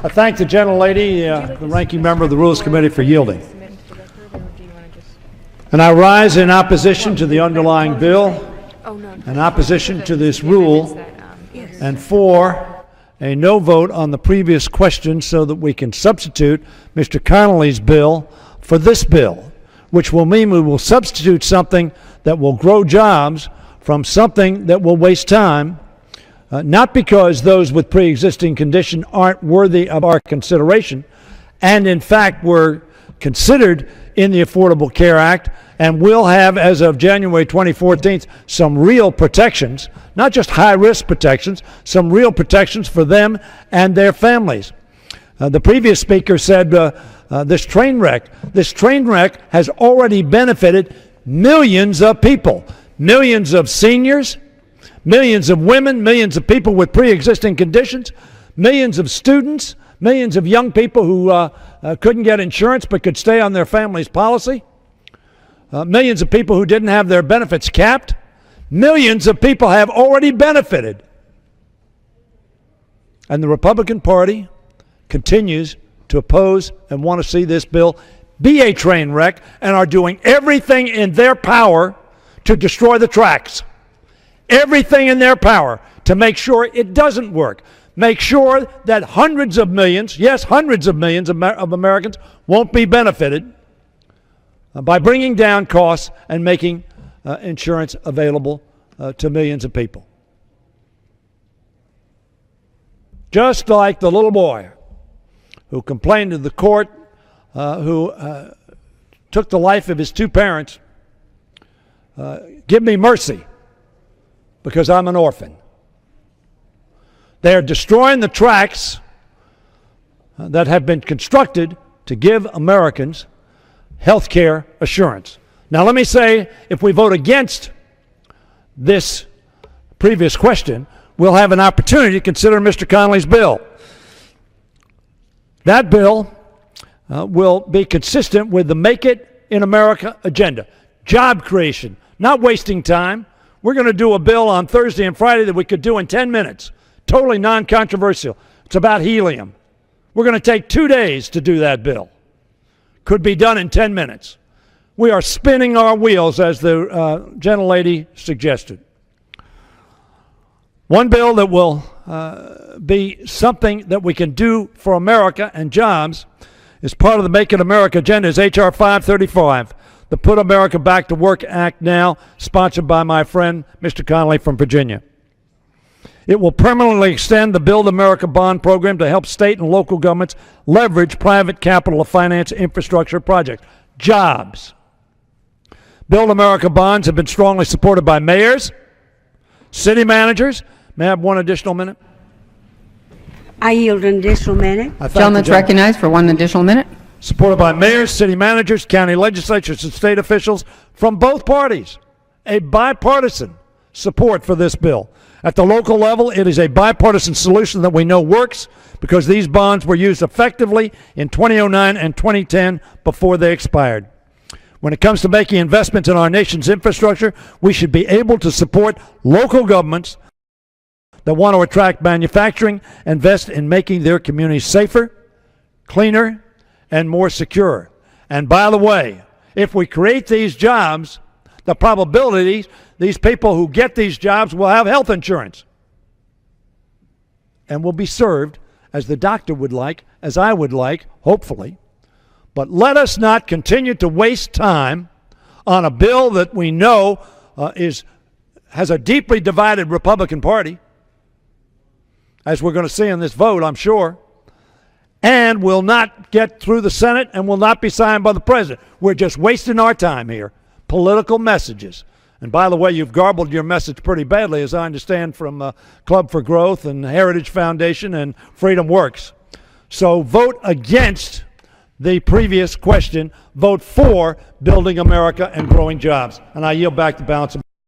I thank the Gentlelady, the ranking member of the Rules Committee, for yielding. And I rise in opposition to the underlying bill, in opposition to this rule, and for a no vote on the previous question so that we can substitute Mr. Connolly's bill for this bill, which will mean we will substitute something that will grow jobs from something that will waste time, not because those with pre-existing condition aren't worthy of our consideration, and in fact were considered in the Affordable Care Act and will have, as of January 2014, some real protections, not just high-risk protections, some real protections for them and their families. The previous speaker said this train wreck has already benefited millions of people, millions of seniors, millions of women, millions of people with pre-existing conditions, millions of students, millions of young people who couldn't get insurance but could stay on their family's policy, millions of people who didn't have their benefits capped. Millions of people have already benefited. And the Republican Party continues to oppose and want to see this bill be a train wreck and are doing everything in their power to destroy the tracks. Everything in their power to make sure it doesn't work. Make sure that hundreds of millions, yes, hundreds of millions of Americans won't be benefited by bringing down costs and making insurance available to millions of people. Just like the little boy who complained to the court, who took the life of his two parents, give me mercy because I'm an orphan. They are destroying the tracks that have been constructed to give Americans health care assurance. Now let me say, if we vote against this previous question, we'll have an opportunity to consider Mr. Connolly's bill. That bill will be consistent with the Make It in America agenda. Job creation, not wasting time. We're going to do a bill on Thursday and Friday that we could do in 10 minutes. Totally non-controversial. It's about helium. We're going to take 2 days to do that bill. Could be done in 10 minutes. We are spinning our wheels, as the Gentlelady suggested. One bill that will be something that we can do for America and jobs is part of the Make It America agenda is H.R. 535, the Put America Back to Work Act now, sponsored by my friend Mr. Connolly from Virginia. It will permanently extend the Build America Bond program to help state and local governments leverage private capital to finance infrastructure projects. Jobs. Build America bonds have been strongly supported by mayors, city managers. May I have one additional minute? I yield an additional minute. Gentleman's recognized for one additional minute. Supported by mayors, city managers, county legislatures, and state officials from both parties. A bipartisan support for this bill. At the local level, it is a bipartisan solution that we know works because these bonds were used effectively in 2009 and 2010 before they expired. When it comes to making investments in our nation's infrastructure, we should be able to support local governments that want to attract manufacturing, invest in making their communities safer, cleaner, and more secure. And by the way, if we create these jobs, the probability these people who get these jobs will have health insurance and will be served as the doctor would like, as I would like, hopefully. But let us not continue to waste time on a bill that we know has a deeply divided Republican Party, as we're going to see in this vote, I'm sure, and will not get through the Senate and will not be signed by the President. We're just wasting our time here. Political messages. And by the way, you've garbled your message pretty badly, as I understand, from Club for Growth and Heritage Foundation and Freedom Works. So vote against the previous question. Vote for building America and growing jobs. And I yield back the balance of